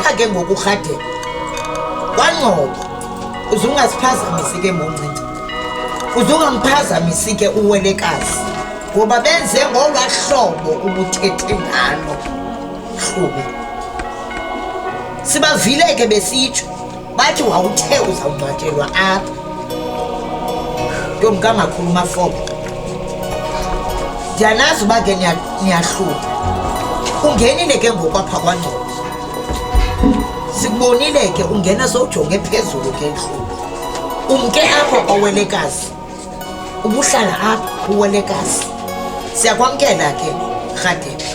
apha ke ngokurhadela kwaNgcobo uzungasiphazamisi ke Moncinci, uzungamphazamisi ke uWelekazi ngoba benze ngolwaa hlobo ubuthethe ngalo Hlubi. Sibavile ke besitsho bathi wawuthe uzawungcwatshelwa apha. Ntombi kamakhulu Mafobe, ndiyanazi uba ke niyahlupha. Ungenile ke ngokwapha kwaNgcobo, sikubonile ke ungena sowujonge phezulu ke Hlubi. Umke apho kwaWelekazi, ubuhlala apha uWelekazi. Siyakwamkela ke Rhadebe,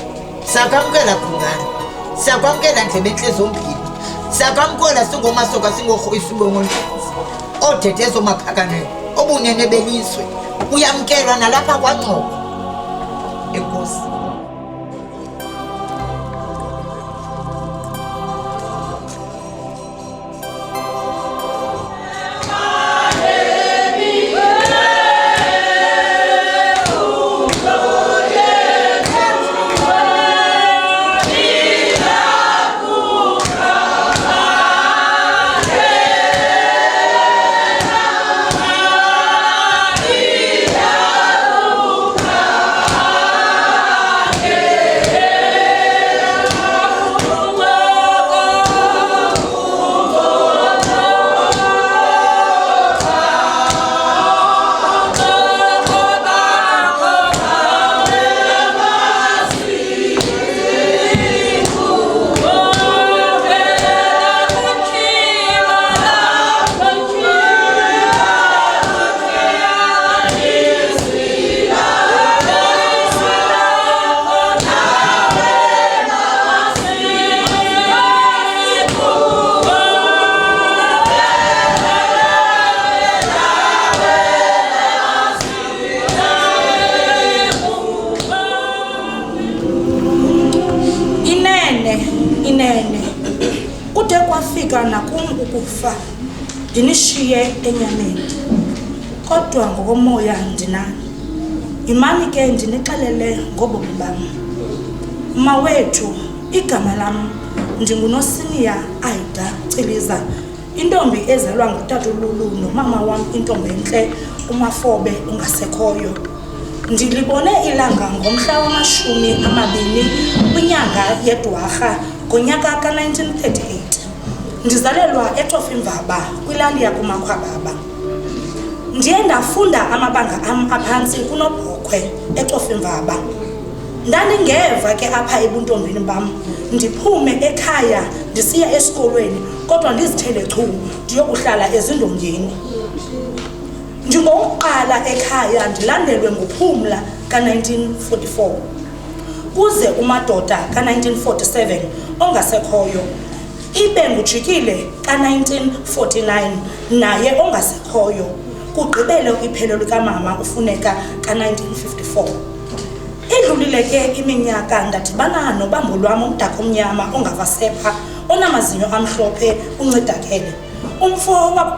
siyakwamkela Bhungane, siyakwamkela Ndlebentle zombini, siyakwamkela singomasoka singorhoyisibongo oodethe zomaphakane obunene belizwe. Uyamkelwa nalapha kwaNgcobo. Enkosi. Kude kwafika nakum ukufa ndinishiye enyameni, kodwa ngokomoya ndinani. Yimani ke ndinixelele ngobomi bam. Mawethu, igama lam ndinguNosiniya Aida Ciliza, intombi ezelwa nguTatululu nomama wam intombi entle uMafobe ungasekhoyo. Ndilibone ilanga ngomhla wama-20 kwinyanga yeDwarha ngonyaka ka-1938. Ndizalelwa eTofimvaba kwilali yakuMakhwababa. Ndiye ndafunda amabanga am aphantsi kuNobhokhwe eTofimvaba. Ndandingeva ke apha ebuntombini bam ndiphume ekhaya ndisiya esikolweni, kodwa ndizithele chu ndiyokuhlala ezindongeni. Njengokuqala ekhaya ndilandelwe nguPhumla ka-1944, kuze uMadoda ka-1947 ongasekhoyo, ibe nguJikile ka-1949 naye ongasekhoyo, kugqibele iphelo likamama uFuneka ka-1954. Idlulile ke iminyaka ndadibana nobambo lwam umdaka omnyama ongavasepha onamazinyo amhlophe uNcedakele, umfo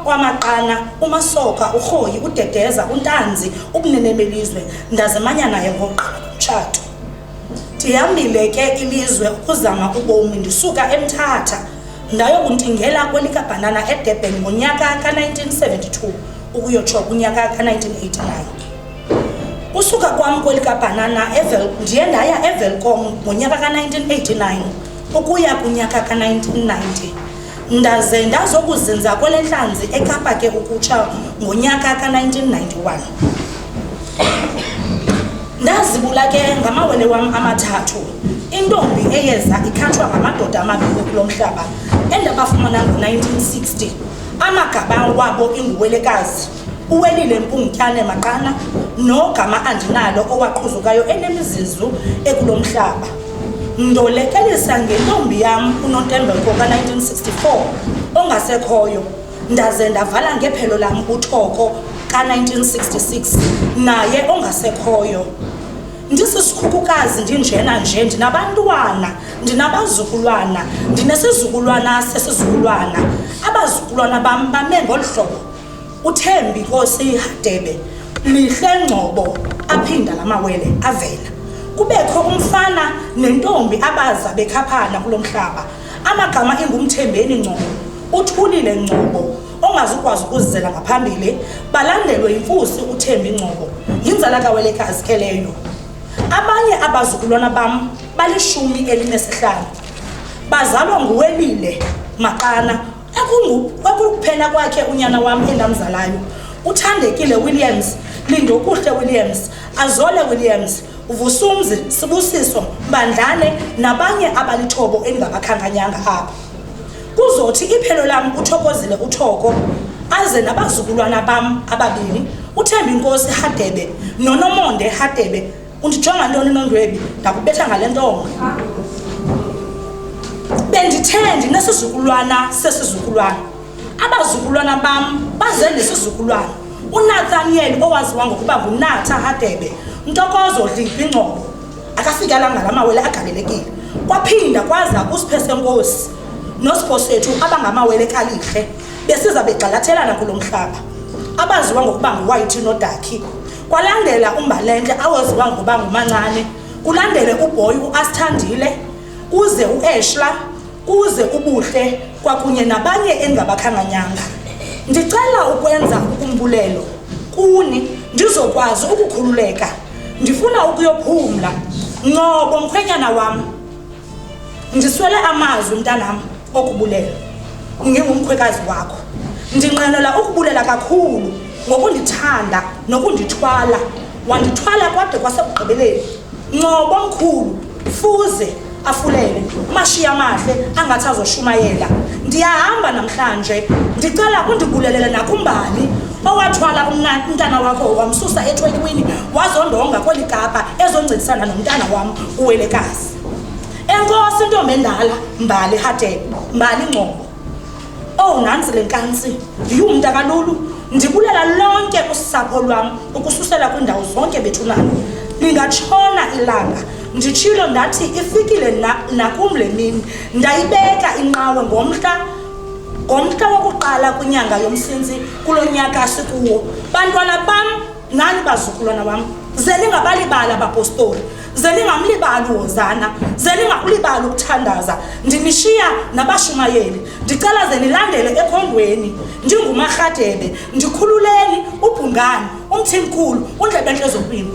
wamaqana uMasoka, uRhoyi, uDedeza, uNtanzi, ubunene belizwe. Ndazimanya naye ngoqala lomtshato. Ndihambile ke ilizwe ukuzama ubomi ndisuka eMthatha ndayokuntingela kwelikabhanana eDurban ngonyaka ka-1972 ukuyotsho kunyaka ka-1989. Usuka kwam kwelikabhanana ndiye ndaya eVelkom ngonyaka ka-1989 ukuya kunyaka ka-1990. Ndaze ndazokuzinza kwele ntlanzi eKapa ke ukutsha ngonyaka ka-1991. Ndazibula ke ngamawele wam amathathu, intombi eyeza ikhatshwa ngamadoda amabini kulo mhlaba endabafumana ngo-1960. Amagaba wabo inguWelekazi, uWelile Mpuntyane Maqana nogama andinalo owaqhuzukayo enemizizu ekulo mhlaba. Ndolekelisa ngentombi yam uNontembeko ka-1964 ongasekhoyo, ndaze ndavala ngephelo lam uThoko ka-1966 naye ongasekhoyo. Ndisisikhukhukazi ndinjena nje, ndinabantwana, ndinabazukulwana, ndinesizukulwana sesizukulwana. Abazukulwana bam bame ngolu hlobo: uThembi Nkosi Hadebe, Lihle Ngcobo, aphinda lamawele avela. Kubekho umfana nentombi abaza bekhaphana kulo mhlaba, amagama engumthembeni Ngcobo, uthulile Ngcobo ongazukwazi ukuzizela ngaphambili, balandelwe yimfusi uThembi Ngcobo, yinzala kaWelekazi ke leyo. Abanye abazukulwana bam bali-15 bazalwa nguWelile Maqana ekukuphela kwakhe unyana wam endamzalayo, uThandekile Williams, Lindokuhle Williams, Azole Williams, Vusumzi Sibusiso Mbandlane nabanye abalithobo endingabakhankanyanga apha. Kuzothi iphelo lam uThokozile uThoko aze nabazukulwana bam ababini, uThembi Nkosi Hadebe noNomonde Hadebe. Undijonga ntoni Nondwebi? Ndakubetha ngale ntonga. Bendithe ndinesizukulwana sesizukulwana. Abazukulwana bam baze nesizukulwana. uNathaniel owaziwa ngokuba nguNatha Hadebe, Ntokozo Dliphi Ngcobo, akafika la ngalamawele agalelekile. Kwaphinda kwaza uSiphese Nkosi noSipho sethu abangamawele kalihle besiza begxalathelana kulomhlaba, abaziwa ngokuba nguWhite noDakhi. Kwalandela uMbalenhle awaziwa ngokuba nguMancane, kulandele uBoy uAsithandile, kuze uEshla, kuze uBuhle kwakunye nabanye engabakhankanyanga. Ndicela ukwenza ukumbulelo kuni ndizokwazi ukukhululeka. Ndifuna ukuyophumla. Ngcobo mkhwenyana wam, ndiswele amazwi mntanam okubulela. Ngingumkhwekazi wakho. Ndinqwenela ukubulela kakhulu ngokundithanda nokundithwala. Wandithwala kwade kwasekugqibeleni. Ngcobo mkhulu, fuze afulele mashiya amahle angathi azoshumayela. Ndiyahamba namhlanje, ndicela undibulelele nakuMbali owathwala umntana wakho wamsusa eThekwini wazondonga kweli Kapa ezoncedisana nomntana wam uWelekazi. Enkosi ntombi endala Mbali Hadebe, Mbali Ngcobo. Oh nansi lenkansi, ndiyumnta kaLulu. Ndibulela lonke usapho lwam ukususela kwindawo zonke bethunana. Lingatshona ilanga, nditshilo ndathi ifikile nakum le mini. Ndayibeka inqawe ngomhla wokuqala kwinyanga yomSinzi kulo nyaka sikuwo. Bantwana bam nani bazukulwana wam, ze ningabalibali abapostoli, ze ningamlibali uHozana, ze ningakulibali ukuthandaza. Ndinishiya nabashumayeli, ndicela ze nilandele ekhondweni. NdingumaRhadebe, ndikhululeni uBhungane, uMthimkhulu, uNdlebentle Zopini.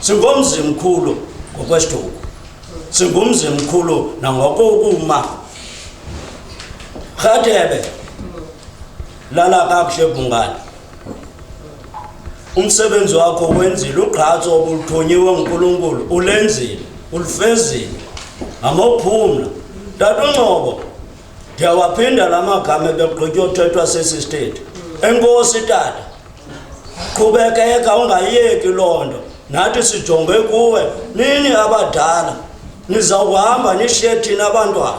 Singumzi mkhulu ngokwesiduko, singumzi mkhulu nangokokuma. Hadebe lala kakuhle Bhungane, umsebenzi wakho wenzile, ugqatso obuluthonyiwe nguNkulunkulu ulenzile, ulufezile. Amophumla Tata Ngcobo, ndiyawaphinda la magama ebegqityothethwa sesi state. Enkosi tata, qhubekeka ungayeki loo nto. Nathi sijonge kuwe, nini abadala nizawuhamba nishiye thina abantwana.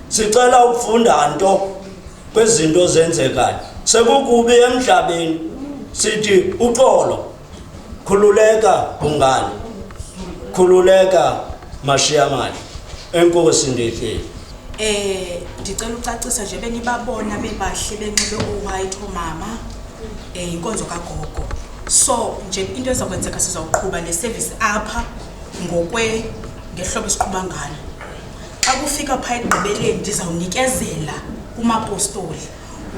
Sicela ukufunda nto kwezinto zenzekayo. Sekukubi emhlabeni, sithi uxolo. Khululeka Bhungane, khululeka Mashiyamane. Enkosi ndihleli. Ndicela ucacisa nje benibabona bebahle benxibe uWhite omama inkonzo kaGogo. So nje into ezakwenzeka sizawuqhuba le-service apha ngehlobo esiqhuba ngalo. Akufika phaya ekugqibeleni ndizawunikezela kumapostoli.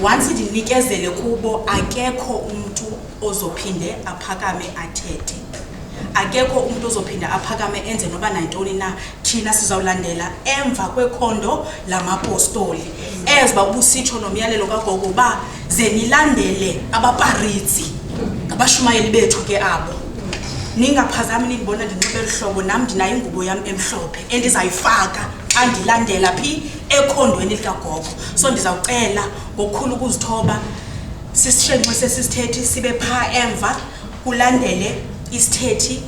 Once ndinikezele kubo, akekho umuntu ozophinde aphakame athethe. Akekho umuntu ozophinda aphakame enze noba nantoni na. Thina sizawulandela emva kwekhondo lamapostoli. Eziba ubusitsho nomyalelo kaGogo ba ze nilandele abaparitsi, abashumayeli bethu ke abo. Ningaphazami nibona ndinxibe lihlobo, nam ndinayo ingubo yam emhlophe endizayifaka xa ndilandela phi ekhondweni likaGogo. So ndizawucela ngokukhulu ukuzithoba sisishenxe sesisithethi sibe pha emva kulandele isithethi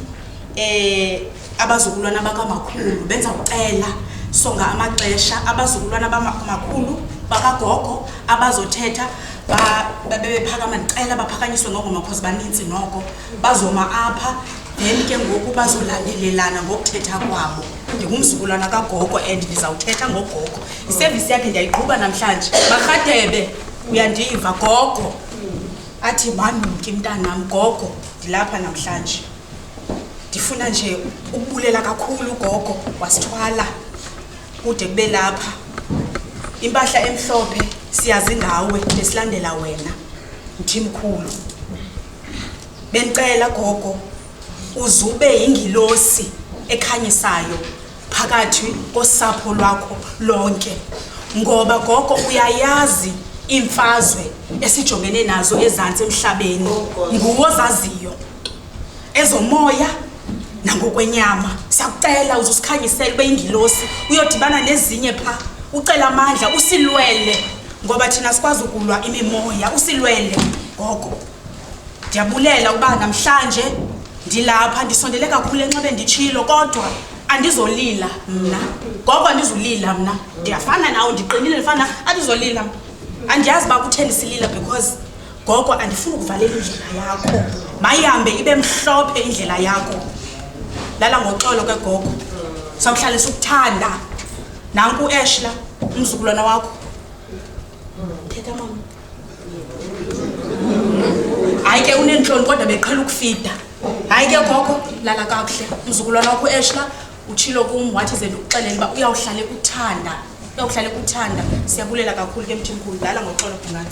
abazukulwana bakamakhulu benza ucela songa amaxesha abazukulwana bamakhulu bakagogo abazothetha bebephakama ndicela baphakanyiswe ngongoma because baninzi noko bazoma apha then ke ngoku bazolandelelana ngokuthetha kwabo. Ndingumzukulwana kagogo and ndizawuthetha ngogogo. Iservice yakhe ndiyayiqhuba namhlanje. Barhadebe uyandiva gogo. Athi manuki mntanam gogo ndilapha namhlanje. Ndifuna nje ukubulela kakhulu gogo wasithwala kude kube lapha. Impahla emhlophe siyazi ngawe lesilandela wena Mthimkhulu. Bencela gogo uzube ingilosi ekhanyisayo phakathi kosapho lwakho lonke ngoba gogo uyayazi imfazwe esijongene nazo ezantsi emhlabeni nguwo zaziyo ezomoya nangokwenyama. Siyakucela uzusikhanyisela ube ingilosi uyodibana nezinye pha ucela amandla usilwele ngoba thina sikwazi ukulwa imimoya. Usilwele gogo. Ndiyabulela uba namhlanje ndilapha ndisondele kakhulu enxebe nditshilo kodwa andizolila mna gogo. Andizolila mna ndiyafana nawe ndiqinile ndifana andizolila. Andiyazi ba kutheni silila because gogo andifuni ukuvalela indlela yakho mayihambe ibe mhlophe indlela yakho. Lala ngoxolo ke gogo sawuhlalisa ukuthanda nanku Ashla umzukulwana wakho. Thetha mama. Hayi ke unenhloni kodwa beqhela ukufida. Hayi ke gogo lala kakuhle umzukulwana wakho Ashla utshilo kum wathi ze ukuxelela uba uyawuhlala ekuthanda. Uyawuhlala ekuthanda. Siyabulela kakhulu ke Mthimkhulu. Lala ngoxolo bungani.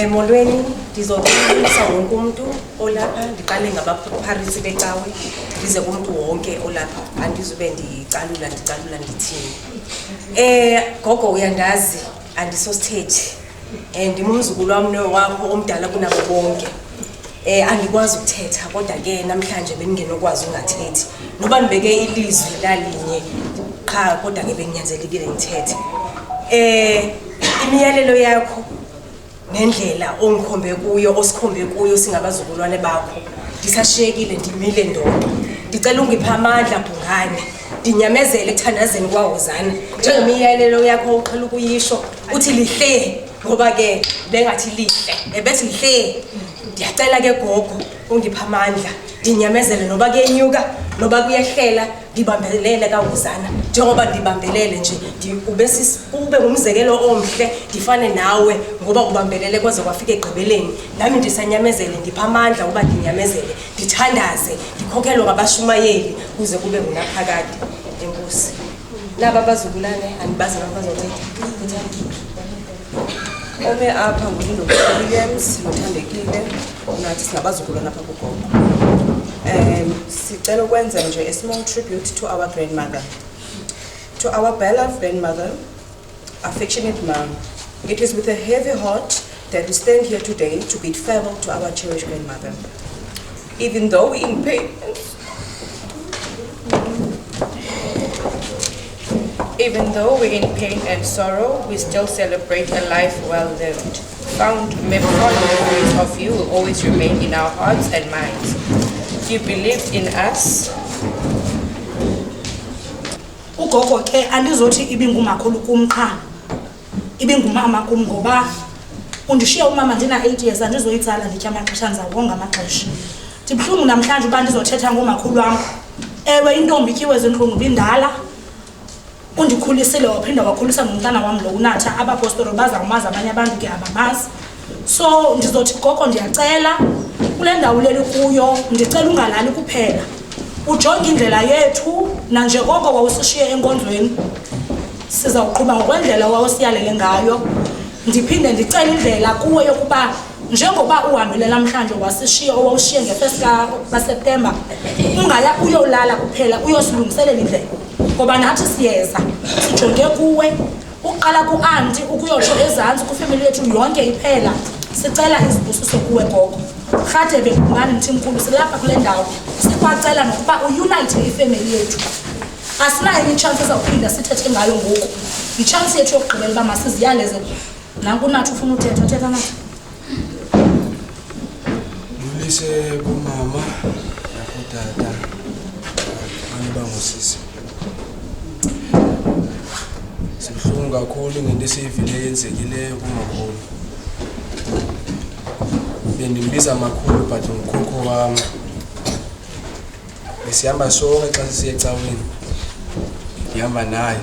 Molweni ndizobulisa wonke umuntu olapha ndiqale ngabapharisi becawe ndize kumuntu wonke olapha andizube ndicalula ndithini. Gogo uyandazi andisosithethe ndimumzukulu wami wakho omdala kunabo bonke. Andikwazi ukuthetha kodwa ke namhlanje bengingenokwazi ungathethi noba ndibeke ilizwi lalinye qha kodwa ke benginyanzelekile ngithethe. Imiyalelo yakho nendlela ongikhombe kuyo osikhombe kuyo singabazukulwane bakho ndisashiyekile ndimile ndodo. Ndicela ungiphe amandla bhungane ndinyamezele ekuthandazeni kwawozana njengemiyalelo yakho uqhela ukuyisho uthi lihle ngoba ke bengathi lihle ebethi lihle. Ndiyacela ke gogo ungiphe amandla ndinyamezele noba kuyenyuka noba kuyehlela ndibambelele kawuzana njengoba ndibambelele nje ube ngumzekelo omhle ndifane nawe ngoba ubambelele kwaze kwafika egqibeleni. Nami ndisanyamezele ndipha amandla uba ndinyamezele ndithandaze ndikhokhelwe ngabashumayeli kuze kube ngunaphakade. Enkosi. Laba bazukulane andibazi nabazothetha. Ome apha nguLindo Williams uthandekile nathi singabazukulwana apha kugogo. Sicela ukwenza nje a small tribute to our grandmother, to our beloved grandmother, affectionate mom. It is with a heavy heart that we stand here today to bid farewell to our cherished grandmother. Even though we're in pain, and sorrow, we still celebrate a life well lived. Fond memories of you will always remain in our hearts and minds. You believed in us. Ugogo ke andizothi ibingumakhulu kum qha. Ibingumama kum ngoba undishiya umama ndina 8 years andizoyitsala nditya amaxesha nzawonga amaxesha. Ndibhlungu namhlanje uba ndizothetha ngomakhulu wam. Ewe intombi ityiwe zintlungu bindala. Undikhulisile waphinda wakhulisa nomntana wam lo uNatha abapostolo bazawumazi abanye abantu ke abamazi. So ndizothi gogo ndiyacela kule ndawo leli kuyo ndicela ungalali kuphela. Ujonge indlela yethu nanjengoko wawusishiye enkonzweni sizawuqhuba ngokwendlela wawusiyalele ngayo. Ndiphinde ndicela indlela kuwe yokuba njengoba uhambile namhlanje wasishiye owawushiye nge1 kaSeptember ungaya uyolala kuphela uyosilungiselela indlela ngoba nathi siyeza sijonge kuwe uqala kuanti ukuyotsho ezantsi kufamily yethu yonke iphela. Sicela izibusiso kuwe gogo. Rhatebe ngani Mthimkhulu silapha kule ndawo sikwacela nokuba uunite ifamily yethu. Asinayo ichance ezawuphinda sithethe ngayo ngoku. Ichance yethu yokugqibela uba masiziyaleze nanku nathi ufuna uthetha thetha nathi. Dulise kumama nakutata bami bangosisi. Sibuhlungu kakhulu ngento esivile yenzekileyo kumakhulu. Bendimbiza makhulu but ukhokho wami. Besihamba sonke xa sisiya ecaweni. Ngihamba naye.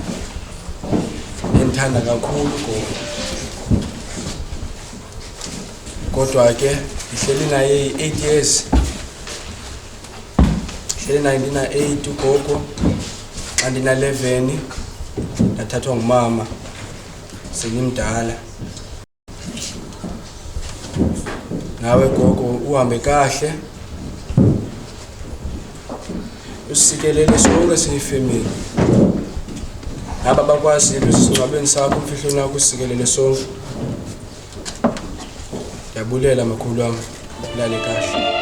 Ngithanda kakhulu gogo. Kodwa ke ihleli naye 8 years. Ihleli naye ndina 8 ugogo. Xa ndina 11 ndathathwa ngumama. Sengimdala. Nawe gogo uhambe kahle. Usikelele sonke siyifamily. Aba bakwazi usingabeni sakho umfihlelo wakho usikelele sonke. Yabulela makhulu wami. Lale kahle.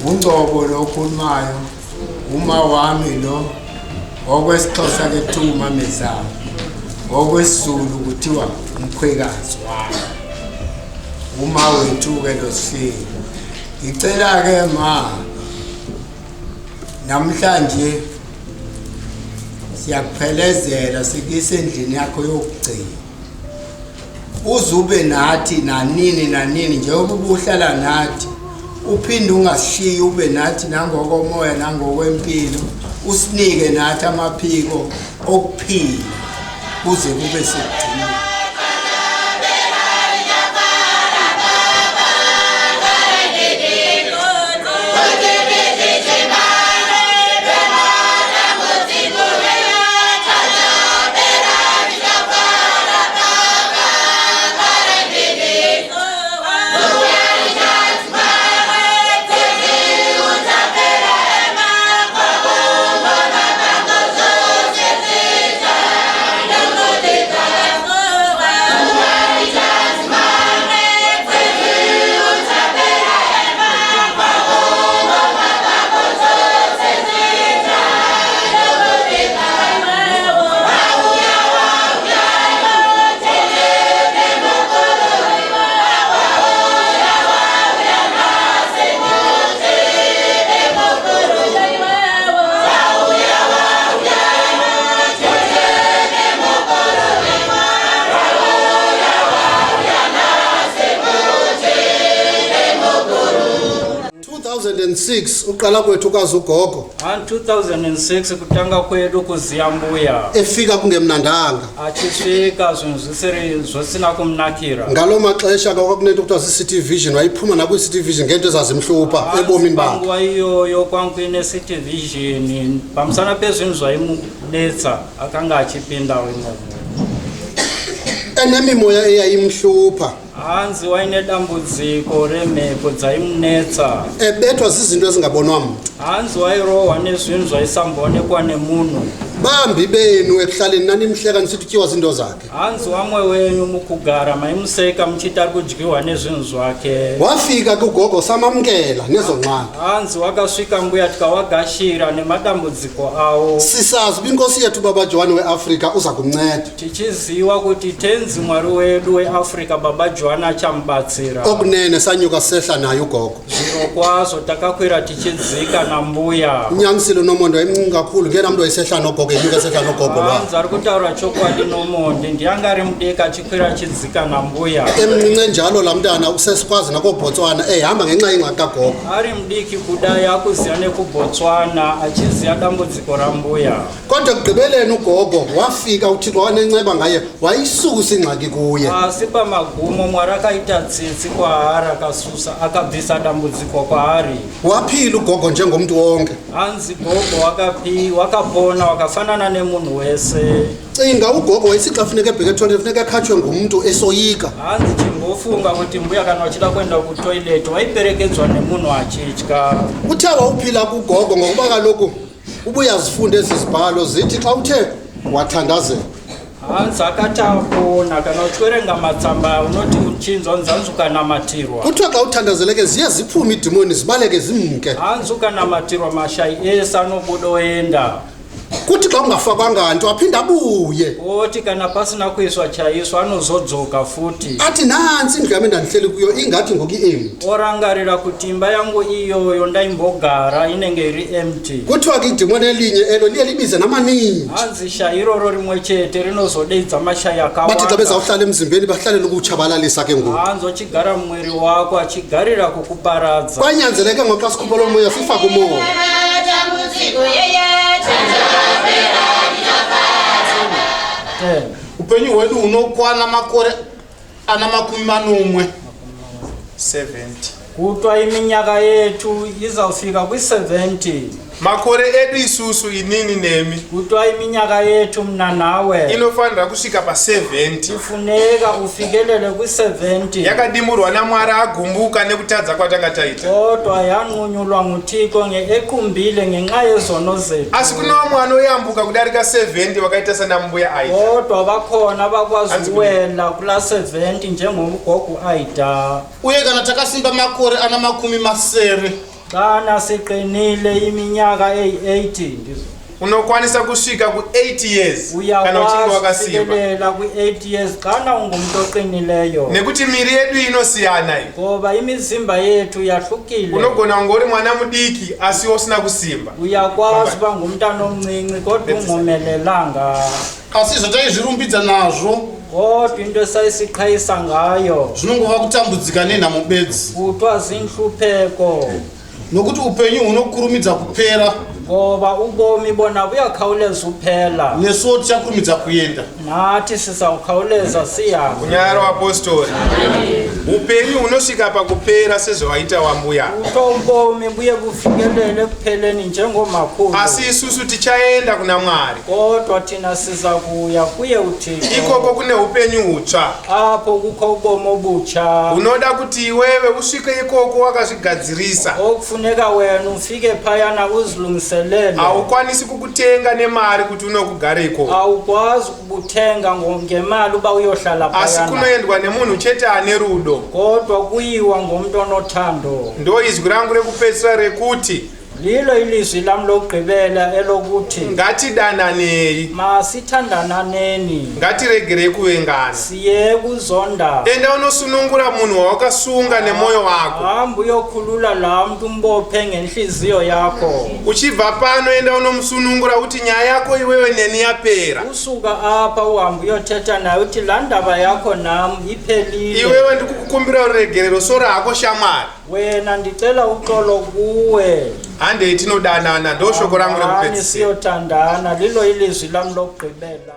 Ungcobo lo okhulumayo uma wami lo okwesixhosa ke kuthiwa umamezana okwesiZulu kuthiwa umkhwekazi wami uma wethu ke lo sihleli ngicela ke ma namhlanje siyakuphelezela sikise endlini yakho yokugcina uzube nathi nanini njengoba ubuhlala nathi uphinde ungashiyi ube nathi nangokomoya nangokwempilo usinike nathi amaphiko okuphila kuze kube sekugcina. Uqala kwethu kazi ugogo 2006 kutanga kwedu kuziya mbuya efika kungemnandanga achifika zosina kumnakira ngalo maxesha kwakunento kuthiwa City Vision wayiphuma na City Vision ngento ezazimhlupha ebomini bakhe wayo kwankwini City Vision bamsana phezulu zwayimunetsa akangachipinda wena enemimoya eyayimhlupha hanzi wayinedambudziko remhepo dzaimunetsa ebethwa zizinto ezingabonwa muntu hanzi wairohwa nezvinhu zvaisambonekwa nemunhu bambi benu ekuhlaleni nanimhleka nisithi utyiwa zinto zakhe hanzi wamwe wenyu mukugara maimuseka muchiti ari kudyiwa nezvinhu zvake wafika kugogo samamkela nezo nqana hanzi wakasvika mbuya tikawagashira nemadambudziko awo sisazi uba inkosi yethu baba Joani weAfrika uza kumnceda tichiziva kuti tenzi mwari wedu weAfrika baba Joani achamubatsira okunene sanyuka sehla naye ugogo zvirokwazvo takakwira tichidzika nambuya unyanisile nomonde wayimncinci kakhulu ngena mntu wayisehla nogogo enyuka sehla nogogo hanzi ari kutaura chokwadi nomonde ndiyanga ari mudiki achikwira achidzika nambuya emncinci njalo laa mntana usesikwazi nakoBotswana ehamba ngenxa yengxaki kagogo ari mudiki kudai akuziya nekuBotswana achiziya dambudziko rambuya kodwa kugqibeleni ugogo wafika uthixo wanenceba ngaye wayisusa ingxaki kuye asi pamagumo mwari akaita tsitsi kwaari akabvisa dambudziko kwaari waphila ugogo njengomntu wonke hanzi gogo wakapona wakafanana nemunhu wese cinga ugogo wayisixa funeka ebheke etoilet funeka ekhatshwe ngumntu esoyika hanzi chimbofunga kuti mbuya kana wachida kuenda kutoilet waiperekedzwa nemunhu achitya uthe wawuphila kugogo ngokuba kaloku ubuyazifunda ezi zibhalo zithi xa uthe wathandazela hanzi akati apona kana uchwerenga matsamba unoti uchinzwa nzanzi ukanamatirwa kuthiwa xa uthandazeleke ziye ziphume idimoni zibaleke zimke hanzi ukanamatirwa mashai ese anobuda oenda kuthi xa ungafakwanga nto aphinda abuye othi kana pasina kuiswa chayiswa anozodzoka futhi athi nansi indlu yami endandihleli kuyo ingathi ngoku i-empty orangarira kuti imba yangu iyoyo ndaimbogara inenge iri empty kuthiwa ke idimoni elinye elo liye libize namaninji hanzi shayi iroro rimwe chete rinozodeidza mashayi bathi xa akawanda bezawuhlala emzimbeni bahlalela ukutshabalalisa ke ngoku hanzi ochigara mumwiri wako achigarira kukuparadza kwanyanzeleke ngoxa sikhupha lo moya sifake umoya upenyu hwedu hunokwana makore ana 40 70 kutwa iminyaka yethu izawufika kwi-70 makore edu isusu inini nemi kutwa iminyaka yethu mna nawe inofanira kusvika pa70 ifuneka ufikelele kwi-70 yakadimurwa namwari agumbuka nekutadza kwatanga taita kodwa yanqunyulwa nguthixo ekumbile ngenxa yezono zethu asi kunewa mwana oyambuka kudarika 70 wakaita sanambuya aita kodwa bakhona bakwazi uwela kula 70 njengomgogo aida uye kana takasimba makore ana 70 kana siqinile iminyaka eyi-80 unokwanisa kusvika ku8 years kana uchinge wakasimba ku8 years kana ungumntu oqinileyo nekuti miri yedu inosiyana iyi ngoba imizimba yethu yahlukile unogona kunge uri mwana mudiki asi usina kusimba uyakwazi uba ngumntana omncinci kodwa ungomelelanga asi izvo taizvirumbidza nazvo kodwa into esayisiqhayisa ngayo zvinongova kutambudzika nenhamo bedzi kuthiwa ziintlupheko nokuti upenyu hunokurumidza kupera ngoba ubomi bona buyakhawuleza uphela nesuwo tichakurumidza kuenda nathi sizawukhawuleza siyahamba kunyara wapostori upenyu hunosvika pakupera sezvawaita wambuya kuthiwa ubomi buye bufikelele ekupheleni njengomakhulu asi isusu tichaenda kuna mwari kodwa thina siza kuya kuye uthixo ikoko kune upenyu hutsva apho kukho ubomi obutsha hunoda kuti iwewe usvike ikoko wakazvigadzirisa okufuneka wena ufike phayana uzilungiselele haukwanisi kukutenga nemari kuti unokugareko awukwazi kubuthenga ngemali uba uyohlala phayana asi kunoendwa nemunhu chete ane rudo kodwa kuyiwa ngomntu onothando ndo izwi rangu rekupedzisira rekuti lilo ilizwi lam lokugqibela elokuthi ngatidananei masithandananeni ngatiregerei kuvengana siye kuzonda enda unosunungura munhu wawakasunga nemoyo wako hamba uyokhulula laa mntu umbophe ngentliziyo yakho uchibva pano enda unomusunungura uti nyaya yako iwewe neni yapera usuka apha uhamba uyothetha naye uthi laa ndaba yakho nam iphelile iwewe ndikukukumbira uregerero soro hako shamwari wena ndicela uxolo kuwe handei tinodanana ndo shoko rangu rekupedzisira siyothandana lilo ilizwi lam lokugqibela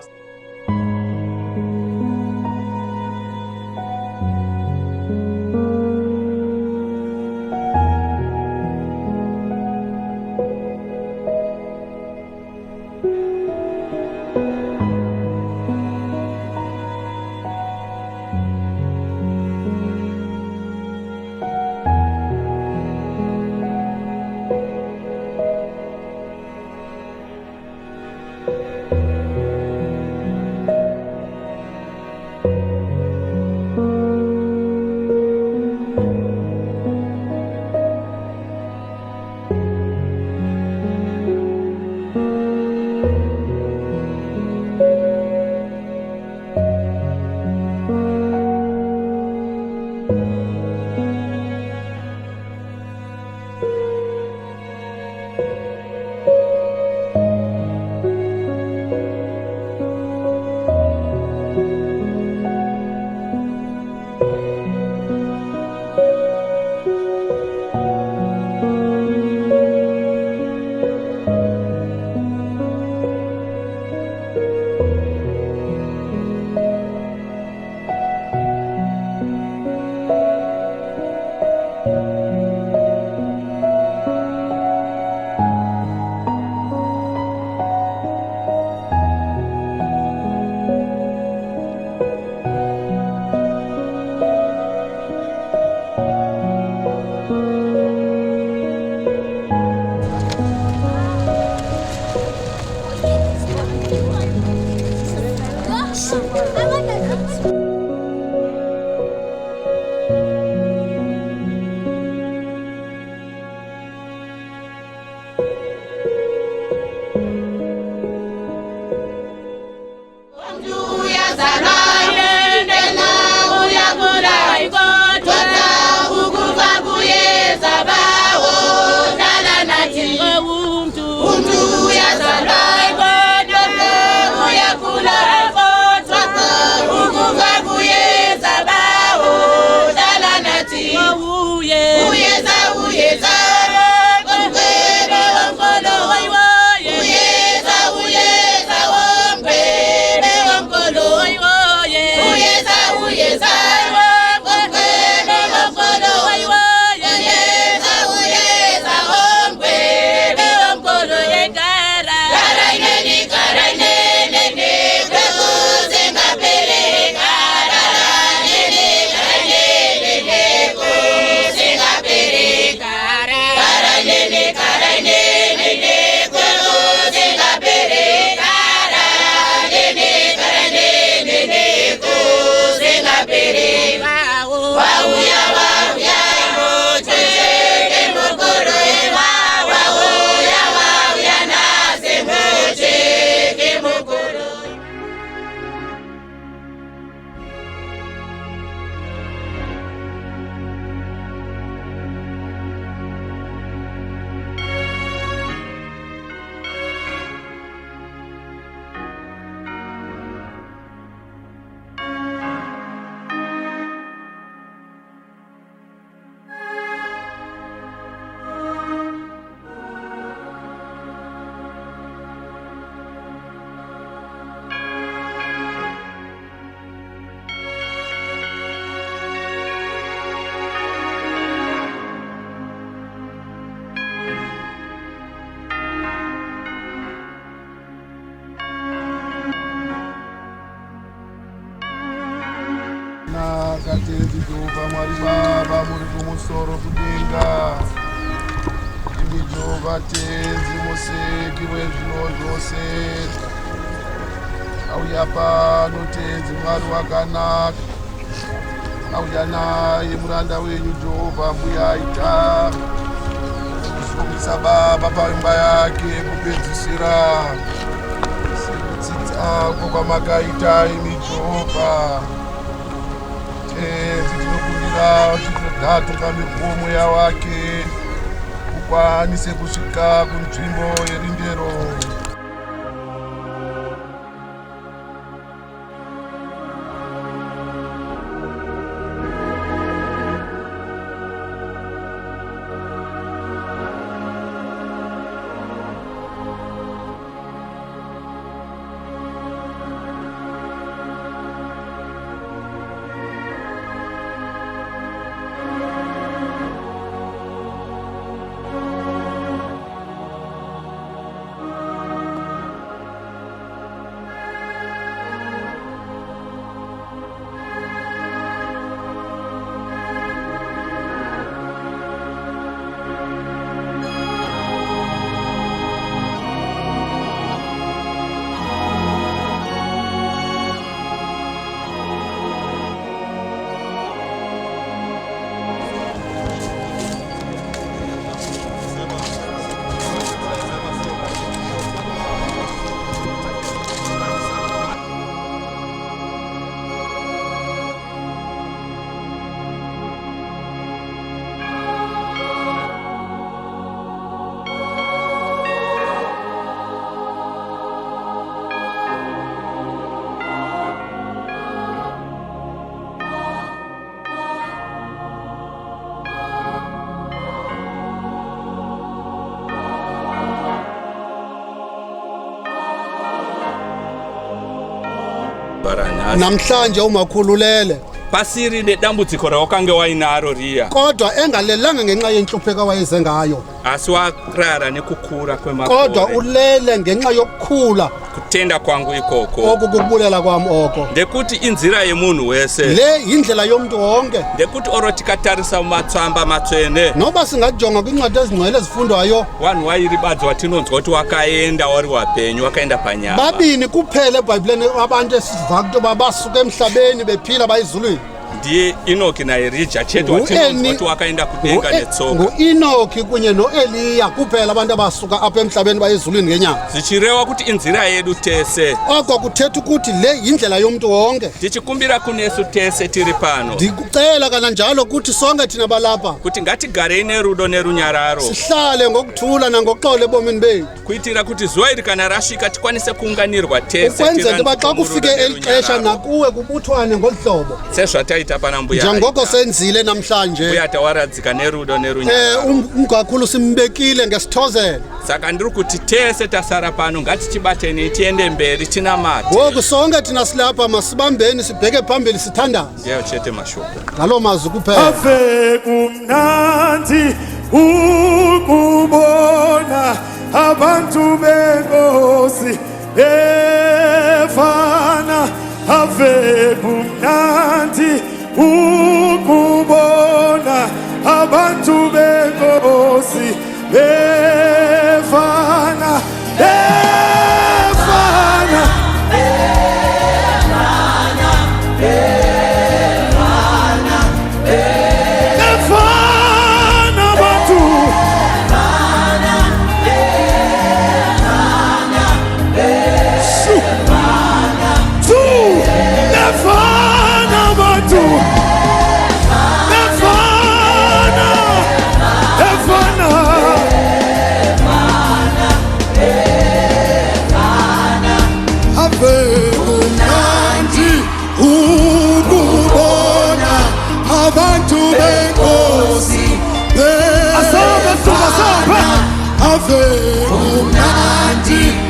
soro kudenga imi Jehova tenzi museki wezvino zvose auya pano tenzi Mwari wakanaka auya naye muranda wenyu Jehova mbuya aita kusumisa baba paimba yake kupedzisira sekudzidza kwamakaita imi Jehova tenzi tinokumbira chizodhatunga migomo yawake ukwanise kusvika kunzvimbo yerindero. namhlanje umakhululele pasiri nedambudziko rawakange wainaro riya kodwa engalelanga ngenxa yenhlupheko wayeze ngayo asi wakrara nekukura kwemakore kodwa ulele ngenxa yokukhula kutenda kwangu ikoko okukubulela kwami oko ndekuti inzira yemunhu wese le indlela yomuntu wonke ndekuti oro tikatarisa mumatsamba matsvene noba singajonga kwincwadi ezingcwele ezifundwayo vanhu vairibadzwa tinonzwa kuti wakaenda wari wapenyu wakaenda panyama babini kuphela ebhayibhileni abantu esiva kutoba basuka emhlabeni bephila bayizulwini ndiye Enoki naElijah chete watinonzwa kuti wakaenda kudenga netsoka nguEnoki kunye noEliya kuphela abantu abasuka apha emhlabeni bayezulwini ngenyanga zichirewa kuti inzira yedu tese oko kuthetha ukuthi le indlela yomuntu wonke tichikumbira kunesu tese tiri pano ndikucela kana njalo ukuthi sonke thina balapha kuti ngatigarei nerudo nerunyararo sihlale ngokuthula nangoxolo ebomini bethu kuitira kuti zuva iri kana rasvika tikwanise kuunganirwa tese ukwenzela uba xa kufike eli xesha nakuwe kubuthwane ngolu hlobo sezvataita pana mbuya njengoko senzile namhlanje mbuya tawaradzika nerudo nerunyararo umgakhulu simbekile ngesithozelo saka ndiri kuti tese tasara pano ngatichibateni tiende mberi tinamate ngoku sonke thina silapha masibambeni sibheke phambili sithandaze ndiyo chete mashoko ngalo mazwi kuphela ave kumnandi ukubona abantu benkosi efana ave kumnandi ukubona abantu benkosi efana Ave kumnandi